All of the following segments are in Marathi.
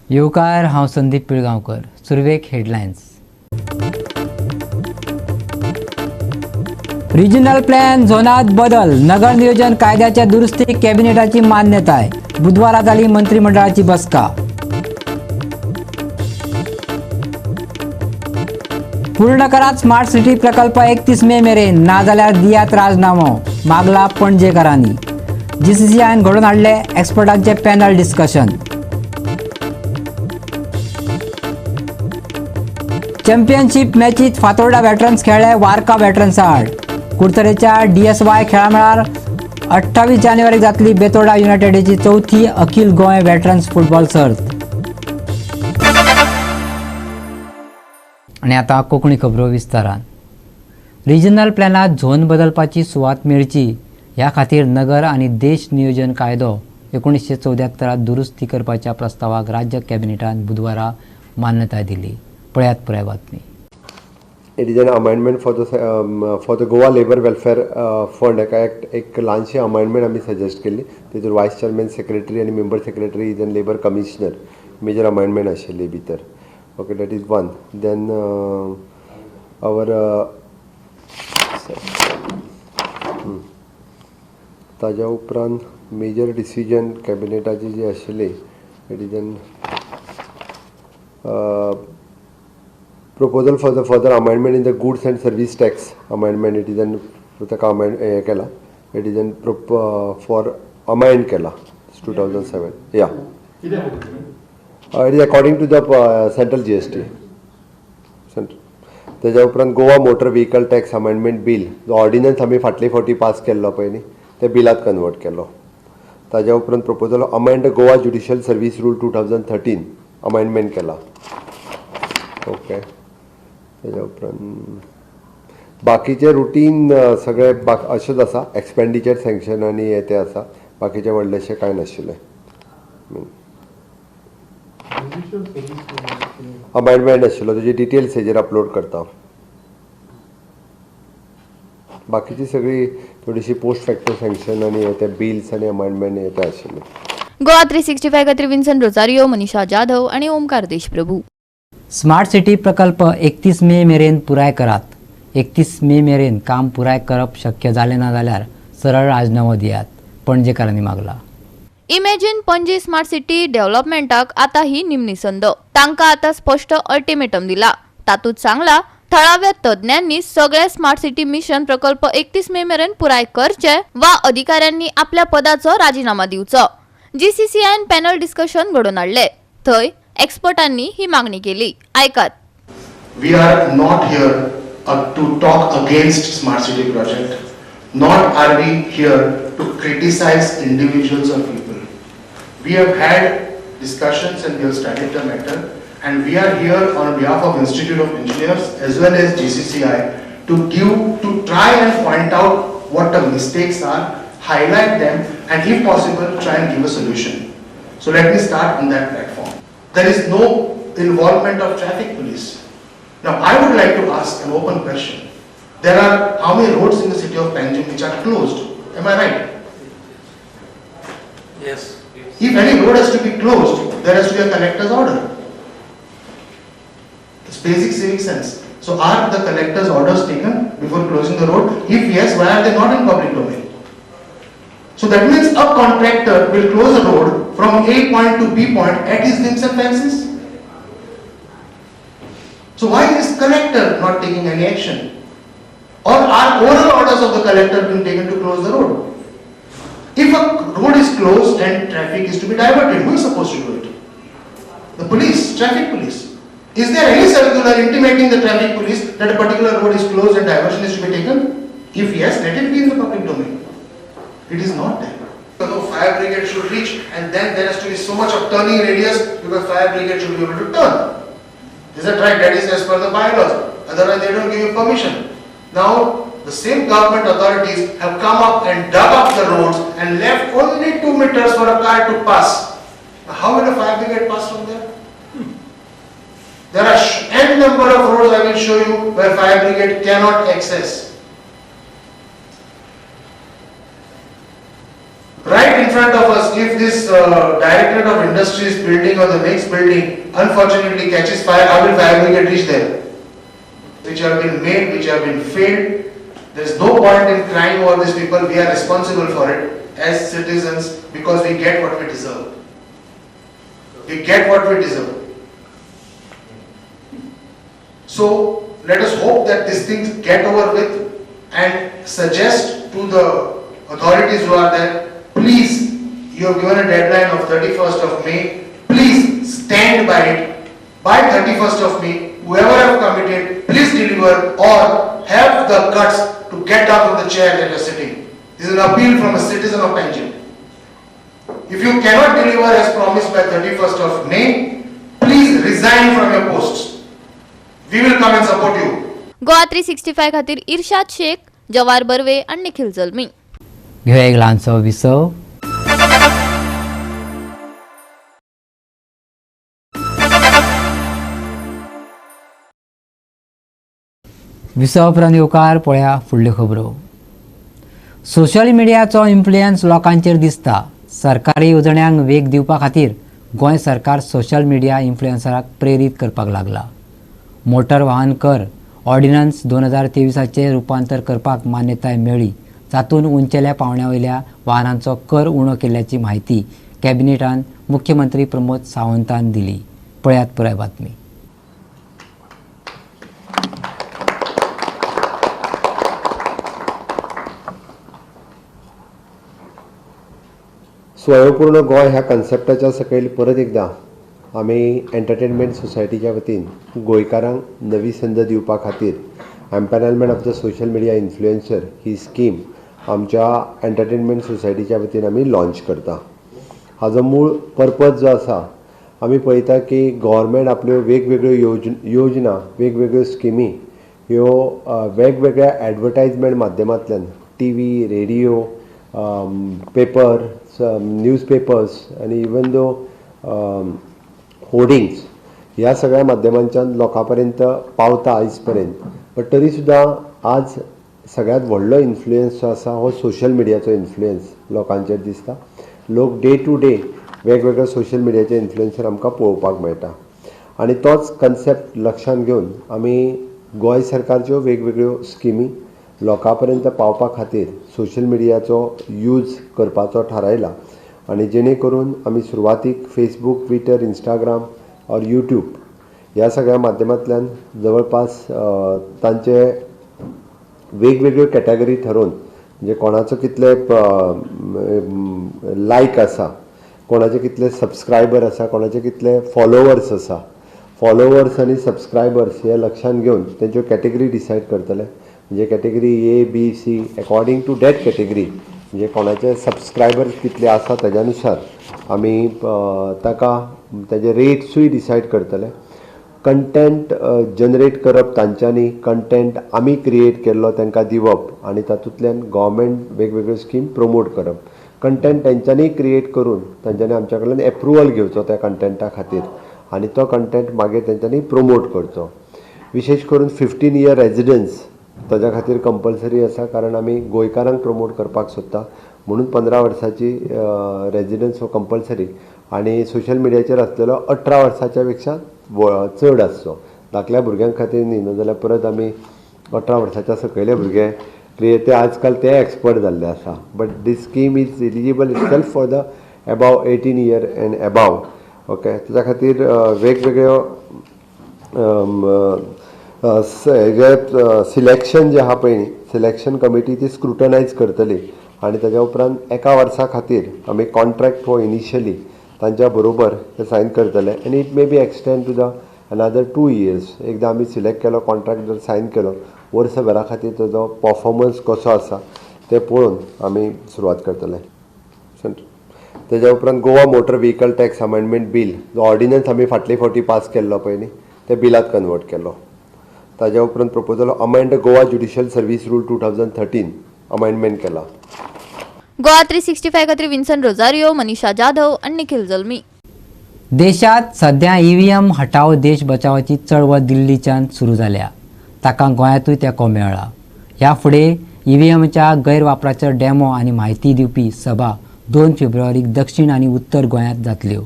येवकार, हांव संदीप पिळगांवकर. सुरवेक हेडलायन्स. रिजनल प्लॅन झोनात बदल. नगर नियोजन कायद्याच्या दुरुस्तीक कॅबिनेटाची मान्यताय. बुधवारा जाली मंत्रिमंडळाची बसका. पूर्ण करात स्मार्ट सिटी प्रकल्प 31 मे मेरेन, ना जाल्यार दियात राजीनामो, मागला पणजेकरांनी. जीसीसीआयन घडोवन हाडले एक्सपर्टांचे पॅनल डिस्कशन. चॅम्पियनशीप मॅचीत फातोर्डा वेटरन्स खेळ्ळे वार्का वेटरन्स आड. कुडतरेच्या DSY खेळामेळार 28 जानेवारीक जातली बेतोडा युनायटेडची चवथी अखिल गोंय वेटरन्स फुटबॉल सर्त. आनी आतां कोंकणी खबरो विस्तारान. रिजनल प्लॅनात झोन बदलपाची सुवात मेळची ह्या खातीर नगर आनी देश नियोजन कायदो 1974 दुरुस्ती करपाच्या प्रस्तावाक राज्य कॅबिनेटान बुधवारा मान्यताय दिली. पळयात पुराय बातमी. It is an amendment for the Goa Labour Welfare Fund एक ल्हानशी अमेंडमेंट आमी सजेस्ट केल्ली. तेतूर वायस चेअरमॅन सेक्रेटरी आनी member secretary is an labour commissioner major amendment आशिल्ली भितर. Okay, that is one. Then our ताज्या उपरांत मेजर डिसिजन कॅबिनेटाची जी आशिल्ली it is an proposal for the further amendment in the goods and service tax amendment. It is an हे केला. It is an for amend केला 2007. Yeah. It is according to the central GST. त्याच्या उपरांत Goa motor vehicle tax amendment bill जो ऑर्डिनन्स आमी फाटले फावटी पास केल्लो पळय न्ही ते बिलात कन्वर्ट केलो. ताज्या उपरांत proposal amend Goa judicial service rule 2013 amendment केला. ओके. त्याच्या उपरांत बाकीचे रुटीन सगळे अशेंच आसा. एक्सपेंडिचर सँक्शन आनी हे ते आसा. बाकीचे व्हडलेशें कांय नाशिल्लें. अमेंडमेंट आशिल्लो तेजे डिटेल्स हेजेर अपलोड करता. बाकीची सगळी थोडीशी पोस्ट फॅक्टर सँक्शन आनी ते बिल्स आनी अमेंडमेंट हे ते आशिल्ले. गोवा 365 खातीर विन्सन रोजारियो, मनीषा जाधव आनी ओमकार देशप्रभू. स्मार्ट सिटी प्रकल्प 31 मे मेरेन पुराय करात. 31 मे मेरेन काम पुराय करप शक्य जालें ना जाल्यार सरळ राजीनामो दियात, पणजेकारांनी मागला. इमॅजिन पणजी स्मार्ट सिटी डेव्हलपमेंटाक आता ही निमणी संद. तांकां आता स्पष्ट अल्टिमेटम दिला. तातूंत सांगला थळाव्या तज्ञांनी सगळे स्मार्ट सिटी मिशन प्रकल्प 31 मे मेरेन पुराय करचे वा अधिकाऱ्यांनी आपल्या पदाचो राजीनामा दिवचो. जीसीसीआयन पॅनल डिस्कशन घडोवन हाडले. थंय एक्सपर्टांनी ही मागणी केली. ऐकात. We are not here to talk against smart city project, nor are we here to criticize individuals or people. We have had discussions and we have studied the matter, and we are here on behalf of Institute of Engineers as well as GCCI to try and point out what the mistakes are, highlight them, and if possible try and give a solution. So let me start on that platform. There is no involvement of traffic police. Now I would like to ask an open question. There are how many roads in the city of Panjim which are closed? Am I right? Yes. If any road has to be closed, there has to be a collector's order. It's basic civic sense. So are the collector's orders taken before closing the road? If yes, why are they not in public domain? So that means a contractor will close a road from A point to B point at his whims and fancies. So why is collector not taking any action? Or are oral orders of the collector being taken to close the road? If a road is closed and traffic is to be diverted, who is supposed to do it? The police, traffic police. Is there any circular intimating the traffic police that a particular road is closed and diversion is to be taken? If yes, let it be in the public domain. It is not there. So fire brigade should reach, and then there has to be so much of turning radius because fire brigade should be able to turn. Is that right? That is as per the bylaws. Otherwise they don't give you permission. Now the same government authorities have come up and dug up the roads and left only 2 meters for a car to pass. Now how will a fire brigade pass from there? There are n number of roads I will show you where fire brigade cannot access. Right in front of us, if this Directorate of Industries building or the next building unfortunately catches fire, how will fire brigade reach there? Which have been made, which have been failed. There is no point in crying over these people. We are responsible for it as citizens because we get what we deserve. We get what we deserve. So let us hope that these things get over with and suggest to the authorities who are there, please, you have given a deadline of 31st of May, please stand by it. By 31st of May, whoever have committed, please deliver or have the guts to get down from the chair that you are sitting. This is an appeal from a citizen of Panjim. If you cannot deliver as promised by 31st of May, please resign from your posts. We will come and support you. Goa 365 खातीर इर्शाद शेख, जवार बर्वे आणि निखिल जल्मी. घेऊया एक ल्हानसो विसव. विसव उपरांत येवकार पळया फुडल्यो खबरो. सोशल मिडियाचो इन्फ्लुयन्स लोकांचेर दिसता. सरकारी येवजण्यांक वेग दिवपा खातीर गोंय सरकार सोशल मिडिया इन्फ्लुयन्सरांक प्रेरीत करपाक लागला. मोटर वाहन कर ऑर्डिनन्स 2023 रुपांतर करपाक मान्यताय मेळ्ळी. जातून उंचेल्या पावंड्या वयल्या वाहनांचो कर उणो केल्ल्याची म्हायती कॅबिनेटान मुख्यमंत्री प्रमोद सावंतान दिली. पळयात पुराय बातमी. स्वयंपूर्ण गोंय ह्या कन्सेप्टाच्या सकयल परत एकदा आमी एंटरटेनमेंट सोसायटीच्या वतीन गोंयकारांक नवी संद दिवपा खातीर empanelment of the social media influencer he scheme आमच्या एंटरटेनमेंट सोसायटीच्या वतीन आमी लॉन्च करता. हाजो मूळ पर्पज जो आसा, आमी पळयता की गव्हर्मेंट आपल्यो वेगवेगळ्यो योजना वेगवेगळ्यो स्किमी ह्यो वेगवेगळ्या एडवर्टायजमेंट माध्यमांतल्यान टी.व्ही., रेडिओ, पेपर, न्यूजपेपर्स आनी इवन दो होर्डिंग्स ह्या सगळ्या माध्यमांच्यान लोकां पर्यंत पावता आयज पर्यंत. बट तरी सुद्दां आज सगळ्यांत व्हडलो इन्फ्लुयन्स जो आसा हो सोशल मिडियाचो इन्फ्लुयन्स लोकांचेर दिसता. लोक डे टू डे वेगवेगळे सोशल मिडियाचे इन्फ्लुयन्सर आमकां पळोवपाक मेळटा. आनी तोच कन्सेप्ट लक्षांत घेवन आमी गोंय सरकारच्यो वेगवेगळ्यो स्किमी लोकां पर्यंत पावपा खातीर सोशल मिडियाचो यूज करपाचो थारायला. आनी जेणे करून आमी सुरवातीक फेसबूक, ट्विटर, इंस्टाग्राम और यूट्यूब ह्या सगळ्या माध्यमांतल्यान जवळपास तांचे वेगवेगळ्यो कॅटेगरी ठरोवन, म्हणजे कोणाचो कितले लायक आसा, कोणाचे कितले सबस्क्रायबर आसा, कोणाचे कितले फॉलोवर्स आसा, फॉलोवर्स आनी सबस्क्रायबर्स हे लक्षांत घेवन तेंच्यो कॅटेगरी डिसायड करतले. म्हणजे category A, B, C according to that category, म्हणजे कोणाचे सबस्क्रायबर्स कितले आसा त्याच्यानुसार आमी ताका ताजे रेट्सूय डिसायड करतले. कंटेंट जनरेट करप तांच्यांनी, कंटेंट आमी क्रिएट केल्लो तांकां दिवप आनी तातूंतल्यान गव्हर्मेंट वेगवेगळ्यो स्कीम प्रमोट करप. कंटेंट तेंच्यांनी क्रिएट करून तांच्यांनी आमच्या कडल्यान एप्रुवल घेवचो त्या कंटेंटा खातीर आनी तो कंटेंट मागीर तेंच्यांनी प्रमोट करचो. विशेश करून 15 year रेजिडन्स ताच्या खातीर कंपल्सरी आसा, कारण आमी गोंयकारांक प्रमोट करपाक सोदता म्हणून 15 वर्साची रेजिडन्स हो कंपल्सरी. आनी सोशल मिडियाचेर आसलेलो 18 वर्साच्या पेक्षा चड आसचो. धाकल्या भुरग्यां खातीर न्ही, नाजाल्यार परत आमी 18 वर्साच्या सकयले भुरगे ते आजकाल ते एक्सपर्ट जाल्ले आसा. But this scheme is eligible itself for the above 18 year and above. Okay, ताच्या खातीर वेगवेगळ्यो सिलेक्शन जे आहा पळय न्ही, सिलेक्शन कमिटी ती स्क्रुटनायज करतली आनी ताच्या उपरांत एका वर्सा खातीर आमी कॉन्ट्रॅक्ट हो इनिशियली तांच्या बरोबर ते सायन करतले. आनी it may be extend to the another 2 years. एकदां आमी सिलेक्ट केलो, कॉन्ट्रॅक्ट जर सायन केलो, वर्सभरा खातीर ताजो परफॉर्मन्स कसो आसा ते पळोवन आमी सुरवात करतले. तेज्या उपरांत Goa motor vehicle tax amendment bill जो ऑर्डिनन्स आमी फाटले फावटी पास केल्लो पळय न्ही, ते बिलात कन्वर्ट केलो. ताज्या उपरांत proposal amend Goa judicial service rule 2013 amendment केला. गोवा 365 खातीर विन्सन रोजारियो, मनीषा जाधव आणि निखिल जल्मी. देशात सध्या ईव्हीएम हटाव देश बचावाची चळवळ दिल्लीच्यान सुरू जाल्या. ताका गोंयांतूय तेंको मेळ्ळा. ह्या फुडें ईव्हीएमच्या गैरवापराचो डेमो आनी म्हायती दिवपी सभा 2 फेब्रुवारीक दक्षिण आणि उत्तर गोंयांत जातल्यो.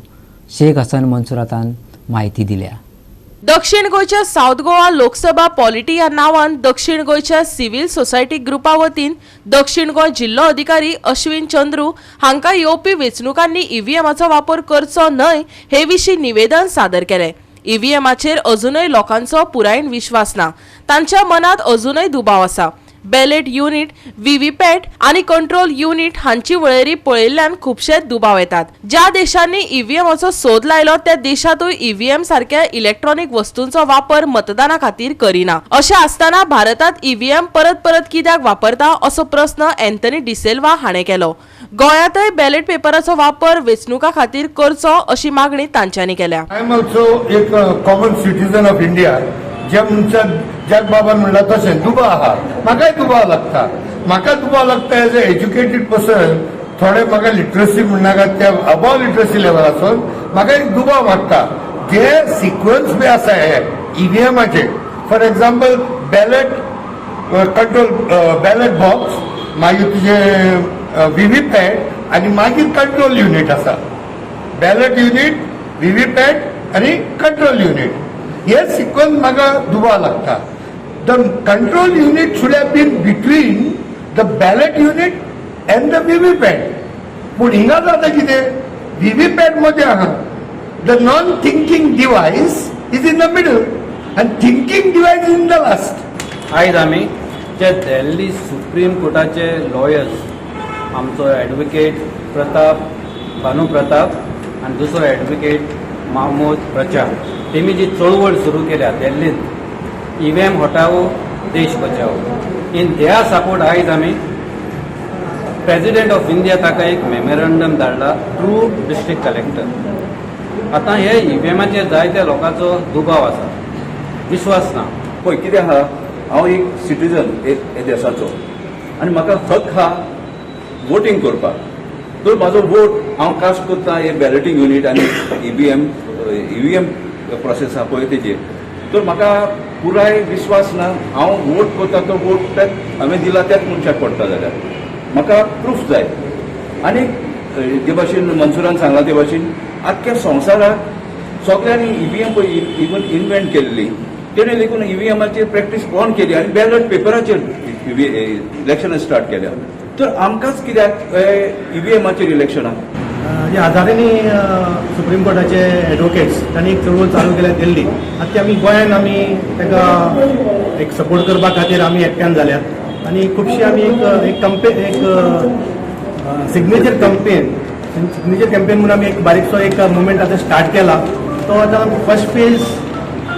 शेख हसन मंसुरातान माहिती दिल्या. दक्षिण गोयच्या साउथ गोवा लोकसभा पॉलिटी ह्या नावान दक्षिण गोयच्या सिव्हिल सोसायटी ग्रुपा वतीन दक्षिण गोंय जिल्लो अधिकारी अश्विन चंद्रू हांकां येवपी वेंचणुकांनी ईव्हीएमाचो वापर करचो न्हय हे विशीं निवेदन सादर केलें. ईव्हीएमाचेर अजूनय लोकांचो पुरायेन विश्वास ना. तांच्या मनात अजूनय दुबाव आसा. बॅलेट युनिट, व्हीव्हीपॅट आनी कंट्रोल युनिट हांची वळेरी पळयल्ल्यान खुबशे दुबाव येतात. ज्या देशांनी ईव्हीएमाचो सोद लायलो त्या देशांतूय ईव्हीएम सारख्या इलेक्ट्रॉनिक वस्तूंचो वापर मतदाना खातीर करिना. अशें आसतना भारतांत ईव्हीएम परत परत कित्याक वापरता असो प्रस्न एंथनी डिसिल्वा हाणें केलो. गोंयांतय बॅलेट पेपराचो वापर वेंचणुका खातीर करचो अशी मागणी तांच्यांनी केल्या. आय एम ऑल्सो एक कॉमन सिटीजन ऑफ इंडिया. ज्या मनशाक जग बाबान म्हणला तशें दुबाव आहा. म्हाकाय दुबाव लागता. म्हाका दुबाव लागता एज अ एज्युकेटेड पर्सन. थोडे म्हाका लिटरसी म्हणनाका त्या अबाव लिटरसी लेवलासून म्हाका एक दुबाव वाडटा. जे सिक्वन्स बी आसा हे ईव्हीएमाचे, for example ballot control ballot box, मागीर तुजे व्हीव्हीपॅट आनी मागीर कंट्रोल युनिट आसा. बॅलेट युनिट, व्हीव्हीपॅट आनी कंट्रोल युनिट हे सिक्वन्स म्हाका दुबाव लागता. The control unit should have been between the ballot unit and the VVPAT. पूण हिंगा जाता कितें, VVPAT मध्ये आहा the non-thinking device is in the middle and thinking device is in the last. आयज आमी जे दिल्ली सुप्रीम कोर्टाचे लॉयर्स, आमचो एडवोकेट भानू प्रताप आनी दुसरो एडवोकेट महमूद प्रचार, तेमी जी चळवळ सुरू केल्या दिल्लीत, ईव्हीएम हटाओ देश बचाओ, इन देआ सपोर्ट आयज आमी प्रेसिडेंट ऑफ इंडिया ताका एक मेमोरंडम धाडला टू डिस्ट्रिक्ट कलेक्टर. आतां हे ईव्हीएमाचेर जायत्या लोकांचो दुबाव आसा, विश्वास ना. पळय कितें आहा, हांव एक सिटीजन हे देशाचो आनी म्हाका हक आहा वोटींग करपाक. तर म्हाजो वोट हांव कास्ट करता हे बॅलेटींग युनिट आनी ईव्हीएम प्रोसेस आहा पळय तेजेर. तर म्हाका पुराय विश्वास ना. हांव वोट करता तो वोट त्याच हांवें दिला त्याच मनशाक पडटा जाल्यार म्हाका प्रूफ जाय. आनी जे भाशेन मनसुरान सांगला ते भाशेन आख्ख्या संवसाराक सगळ्यांनी ईव्हीएम पळय इवन इन्व्हेंट केल्ली, तेणे देखून ईव्हीएमाचेर प्रॅक्टीस कोण केली आनी बॅलेट पेपराचेर इलेक्शनां स्टार्ट केल्या. तर आमकांच कित्याक ईव्हीएमाचेर इलेक्शनां. जे हजारांनी सुप्रीम कोर्टाचे एडवोकेट्स तांणी एक चळवळ चालू केल्या दिल्ली. आतां ती आमी गोंयान आमी ताका एक सपोर्ट करपा खातीर आमी एकट्यान जाल्यात आनी खुबशी आमी एक सिग्नेचर कॅम्पेन म्हणून आमी एक बारीकसो एक मुवमेंट आतां स्टार्ट केला. तो आतां फर्स्ट फेज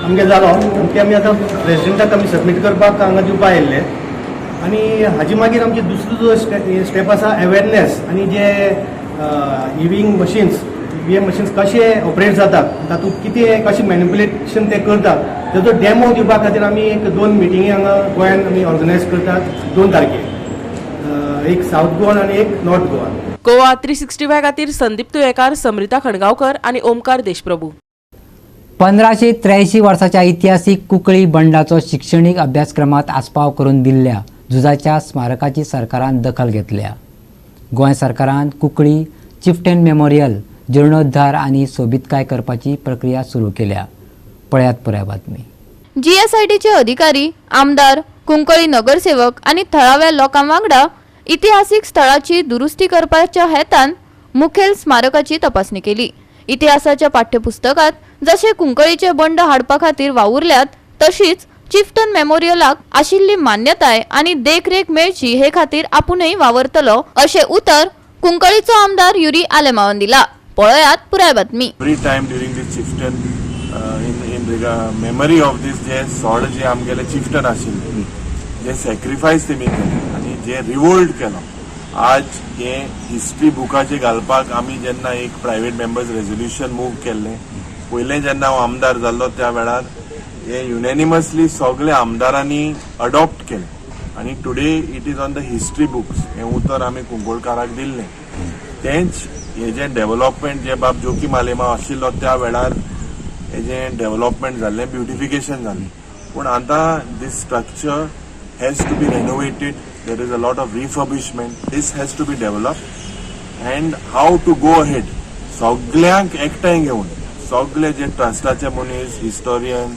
आमगे जालो आनी ते आमी आतां प्रेसिडेंटाक आमी सबमीट करपाक हांगा दिवपा आयिल्ले. आनी हाजी मागीर आमची दुसरो जो स्टेप आसा अवेरनेस आनी जे ईव्हीएम मशीन्स कशे ऑपरेट जातात, तातूंत कितें कशें मॅनिप्युलेशन ते करतात ताचो डेमो दिवपा खातीर आमी एक 2 मिटिंगी हांगा गोंयान आमी ऑर्गनायज करतात 2 तारखेर, एक साऊथ गोवान आनी एक नॉर्थ गोवान. गोवा 365 खातीर संदीप तुयेकार, समृता खणगांवकर आनी ओमकार देशप्रभू. 1583 वर्साच्या ऐतिहासीक कुंकळी बंडाचो शिक्षणीक अभ्यासक्रमात आस्पाव करून दिल्ल्या झुजाच्या स्मारकाची सरकारान दखल घेतल्या. गोंय सरकारान कुंकळी चिफ्टेन मेमोरियल जीर्णोद्धार आनी सोबीतकाय करपाची प्रक्रिया सुरू केल्या. पळयात पुराय बातमी. जीएसआयटीचे अधिकारी, आमदार, कुंकळी नगरसेवक आणि थळाव्या लोकां वांगडा इतिहासीक स्थळाची दुरुस्ती करपाच्या हेतान मुखेल स्मारकाची तपासणी केली. इतिहासाच्या पाठ्यपुस्तकात जसे कुंकळीचे बंड हाडपा खातीर वावुरल्यात तशीच चिफ्टन मेमोरियलाक आशिल्ली मान्यताय आणि देखरेख मेळची हे खातीर आपुणूय वावरतलो अशें उतर कुंकळीचो आमदार युरी आलेमावन दिला. पळयात पुराय बातमी. Every time during this chieftain in memory of this जे सॉड जे आमगेले चिफ्टन आशिल्ले जे सॅक्रिफायस तेमी केले आनी जे रिवोल्ट केलो, आज हे हिस्ट्री बुकाचे घालपाक आमी जेन्ना एक प्रायवेट मेंबर्स रेजोल्युशन मूव केल्ले, पयलें जेन्ना हांव आमदार जाल्लो त्या वेळार हे युनॅनिमसली सगळे आमदारांनी अडॉप्ट केले आनी today it is on the history books. हे उतर आमी कुंकळकाराक दिल्लें. तेंच हे जे डेव्हलपमेंट जे बाब जोकी मालेमा आशिल्लो त्या वेळार हे जे डेव्हलपमेंट जाल्लें, ब्युटिफिकेशन जाल्लें, पूण आतां this structure has to be renovated. There is a lot of refurbishment. This has to be develop and have to go ahead सगळ्यांक एकठांय घेवन सगळे जे ट्रस्टाचे मनीस हिस्टोरियन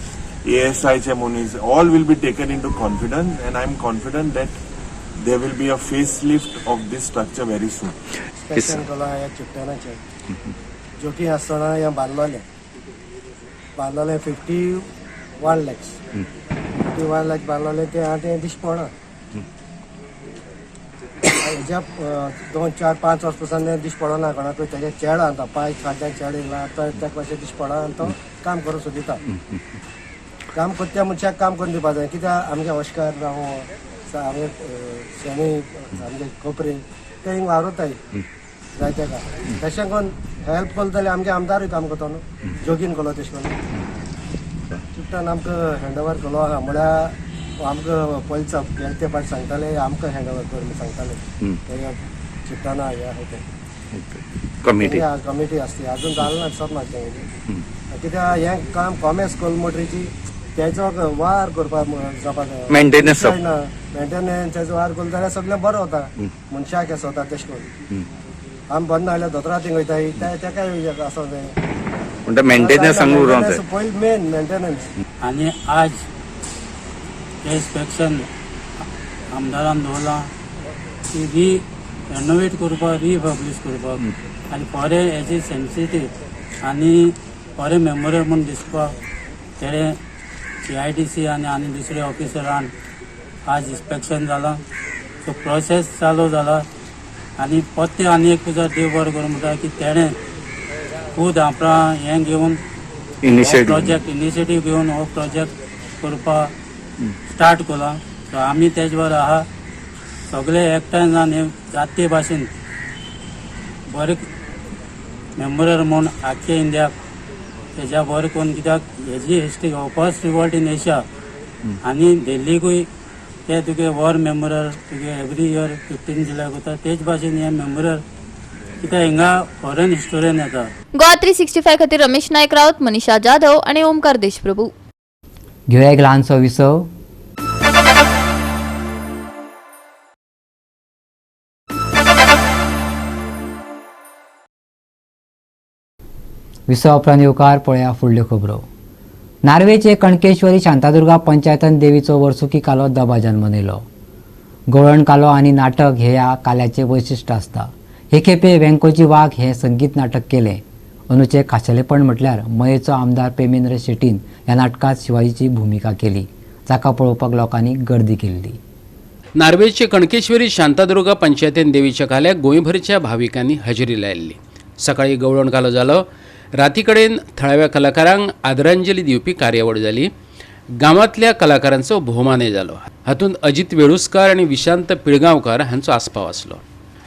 ASIचे मनीस all will be taken in to confidence and I am confident that there will be a face lift of this structure very soon. Special कला ह्या चिट्ट्यानाचे जोकी आसतना हें बांदलोलें 51 lakhs 51 lakhs बांदलोलें तें आतां दिश्टी पडना. हेज्या 2-4-5 वर्स पासून दिश्टी पडना कोणाकूय. तेजे चेड आसा पांय फाटल्यान चेड येयला आतां त्या भाशेन दिश्टी पडना आनी तो काम करूं सोदिता. काम करता मनशाक काम करून दिवपा जाय. कित्याक आमगे अश्कार जावं आमगे शेणी आमगे कोपरे ते हिंग वावरताय जायते का. तशें करून हेल्प केलें जाल्यार आमगे आमदारूय काम करता न्हू. जोगीन केलो तशें करून चिट्टान आमकां हँडओवर केलो आहा. म्हळ्यार आमकां पयलीं गेले ते फाट सांगताले आमकां हँडओवर कर म्हूण सांगताले. ते चिट्टाना हे आहा ते कमिटी आसता अजून जालें ना दिसत म्हाका तें. कित्याक हें काम कॉमर्स कोलमोटरीची तेचो वार करपाक मेंटेनन्स तेचो वार केलो जाल्यार सगळें बरें वता. मनशाक हें जाता तशें करून आमी बरें ना जाल्यार दोतोरा थिंग वयताय तेकाय आसोंक जाय. मेंटेनन्स पयलीं मेन मेंटेनन्स. आनी आज हे इन्स्पेक्शन आमदारान दवरलां की रेनोवेट करपाक रिपब्लीश करपाक आनी बरें हेजी सेन्सिटीव आनी बरें मेमोरियल म्हूण दिसपाक तेणे CIDC आनी दुसरे ऑफिसरान आज इन्स्पेक्शन जालां. सो प्रोसेस चालू जाला आनी परते आनी एक पुजा देव बरें करूं म्हणटा की तेणें खूद आपणा हें घेवन इनिशिएटीव घेवन हो प्रोजेक्ट करपाक स्टार्ट केला. सो आमी तेजे वर आहा सगळे एकठांय जावन हे जाती भाशेन बरें मेमोरियल म्हूण आख्या इंडियाक तेज्या बरें करून कित्याक हेजी history first revolt in Asia आनी दिल्लीकूय ते तुगे वॉर मेमोरियल तुगे एवरी इयर 15 जुलय करता तेच भाशेन हे मेमोरियल कित्याक हिंगा फॉरेन हिस्टोरियन येता. गोवा 365 खातीर रमेश नायक रावत, मनीषा जाधव आणि ओमकार देशप्रभू. घेऊया एक ल्हानसो विसव. विसव उपरांत येवकार पळया फुडल्यो खबरो. नार्वेचे कणकेश्वरी शांतादुर्गा पंचायतान देवीचो वर्सुकी कालो दबाज्यान मनयलो. गवळण कालो आनी नाटक हे ह्या काल्याचे वैशिश्ट आसता. हे खेपे वेंकोजी वाघ हे संगीत नाटक केले. अनुचे खाशेलेपण म्हटल्यार मयेचो आमदार प्रेमेंद्र शेटीन ह्या नाटकात शिवाजीची भुमिका केली, जाका पळोवपाक लोकांनी गर्दी केल्ली. नार्वेचे कणकेश्वरी शांतादुर्गा पंचायतीन देवीच्या काल्याक गोंयभरच्या भाविकांनी हजेरी लायिल्ली. सकाळी गवळण कालो जालो. राती कडेन थळाव्या कलाकारांक आदरांजली दिवपी कार्यावळ जाली. गांवांतल्या कलाकारांचो भोवमानय जालो. हातूंत अजित वेळुस्कार आनी विशांत पिळगांवकार हांचो आस्पाव आसलो.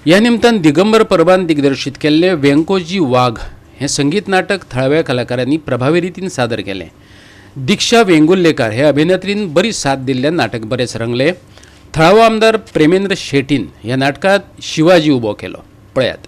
ह्या निमतान दिगंबर परबान दिग्दर्शीत केल्लें वेंकोजी वाघ हें संगीत नाटक थळाव्या कलाकारांनी प्रभावी रितीन सादर केलें. दिक्षा वेंगुर्लेकार हे अभिनेत्रीन बरी साथ दिल्ल्यान नाटक बरेंच रंगलें. थळावो आमदार प्रेमेंद्र शेटीन ह्या नाटकांत शिवाजी उबो केलो. पळयात.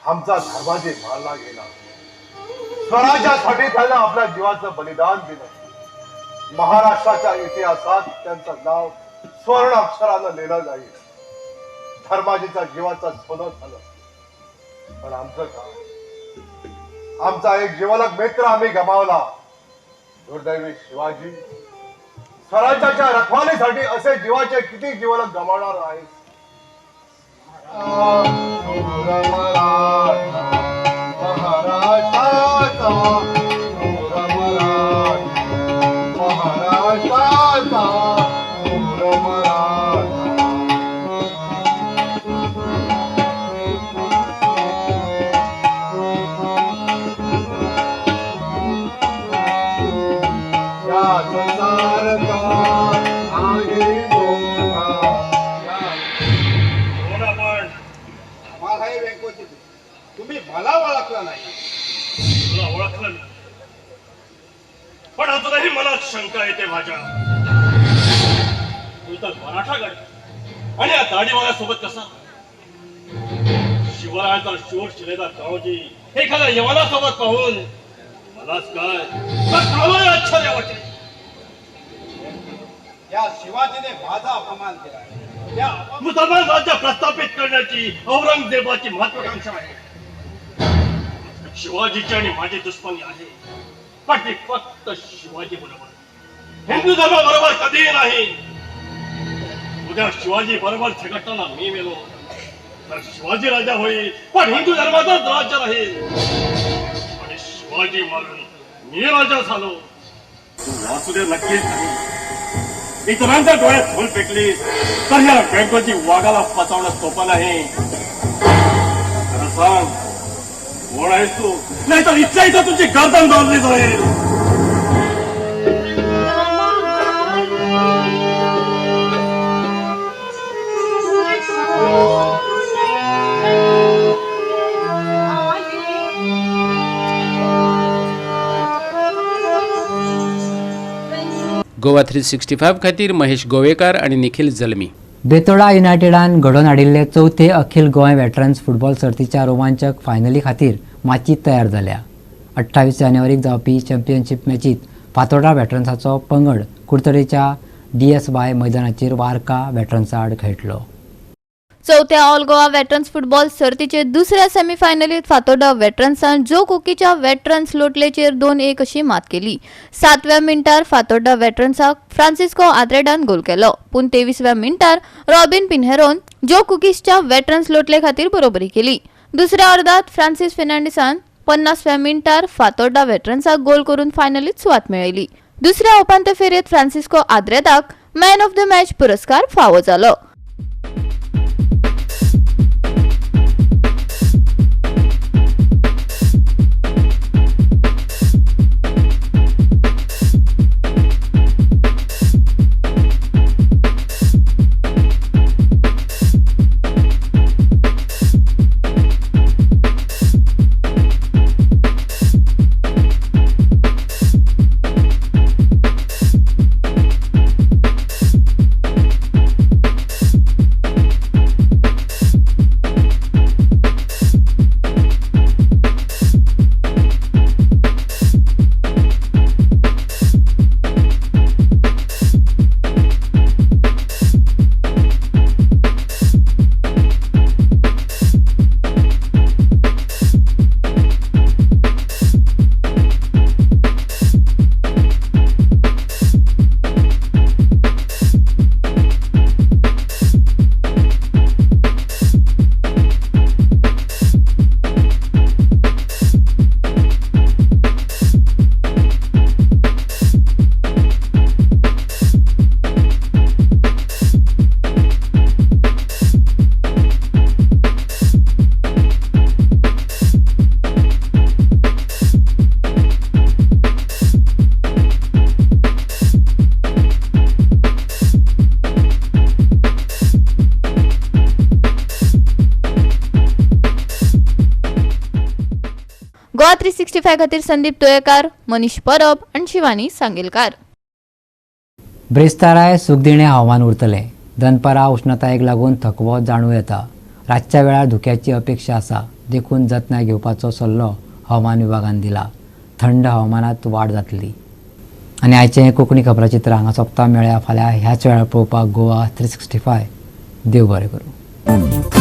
आमचा धर्माजी मारला गेला. स्वराज्यासाठी त्यानं आपल्या जीवाचं बलिदान दिलं. महाराष्ट्राच्या इतिहासात त्यांचं नाव स्वर्ण अक्षरानं लिहिलं जाईल. धर्माजीच्या जीवाचं सोनं झालं. पण आमचं का? आमचा एक जीवलग मित्र आम्ही गमावला. दुर्दैवी शिवाजी. स्वराज्याच्या रखवालीसाठी असे जीवाचे किती जीवलग गमावणार आहे. मला ओळखलं नाही. तुला ओळखलं नाही, पण अजूनही मनात शंका येते माझ्या. तू तर मराठा गड आणि या दाढीवाल्या सोबत कसा? शिवरायांचा शोध शिलेदार गावजी एखाद्या यवनासोबत पाहून मलाच काय आश्चर्य वाटले. या शिवाजीने माझा अपमान केला. मुसलमान राज्य प्रस्थापित करण्याची औरंगजेबाची महत्वाकांक्षा आहे. शिवाजीची आणि माझी दुश्मनी आहे, पण ती फक्त शिवाजी बरोबर, हिंदू धर्म बरोबर कधीही नाही. उद्या शिवाजी बरोबर झगडताना मी मेलो तर शिवाजी राजा होईल, पण हिंदू धर्माचंच राज्य राहील. आणि शिवाजी मारून मी राजा झालो. तू वासुदेव नक्कीच नाही. इतरांच्या डोळ्यात फुल फेकली तर या बँकोची वाघाला फसवणं सोपं नाही. खरं सांग, कोण आहेस तू? नाही तर इच्छा इथं तुझी गर्दन दाबली जाईल. गोवा 365 खातीर महेश गोवेकार आणि निखिल जल्मी. बेतोडा युनायटेडान घडोवन हाडिल्ले चवथे अखिल गोंय वेटरन्स फुटबॉल सर्तीच्या रोमांचक फायनली खातीर माची तयार जाल्या. 28 जानेवारीक जावपी चॅम्पियनशीप मॅचीत फातोर्डा वेटरन्साचो पंगड कुडतरेच्या DS बाय मैदानाचेर वार्का वेटरन्सा आड खेळटलो. चौथ्या ऑल गोवा वेटरन्स फुटबॉल सर्तीचे दुसऱ्या सेमीफायनलीत फातोर्डा वेटरन्सान जो कुकीच्या वेटरन्स लोटलेचेर 2-1 अशी मात केली. 7व्या मिनटार फातोर्डा वेटरन्साक फ्रांसिस्को आद्रेडान गोल केलो, पूण 23व्या मिनटार रॉबिन पिन्हेरोन जो कुकीसच्या वेटरन्स लोटले खातीर बरोबरी केली. दुसऱ्या अर्धात फ्रांसिस फेर्नांडीसान 50व्या मिनटार फातोर्डा वेटरन्साक गोल करून फायनलीत सुवात मेळयली. दुसऱ्या उपांत्य फेरयेत फ्रांसिस्को आद्रेदाक मॅन ऑफ द मॅच पुरस्कार फावो जालो. गोवा 365 खातीर संदीप तोयेकार, मनीष परब आणि शिवानी सांगेलकार. ब्रेस्ताराय सुखदिणें हवामान उरतलें. दनपारां उश्णतायेक लागून थकवो जाणूं येता. रातच्या वेळार धुक्याची अपेक्षा आसा, देखून जतनाय घेवपाचो सल्लो हवामान विभागान दिला. थंड हवामानात वाड जातली. आनी आयचें कोंकणी खबराचित्र हांगा सोंपता. मेळया फाल्यां ह्याच वेळार पळोवपाक गोवा 365. देव बरें करूं.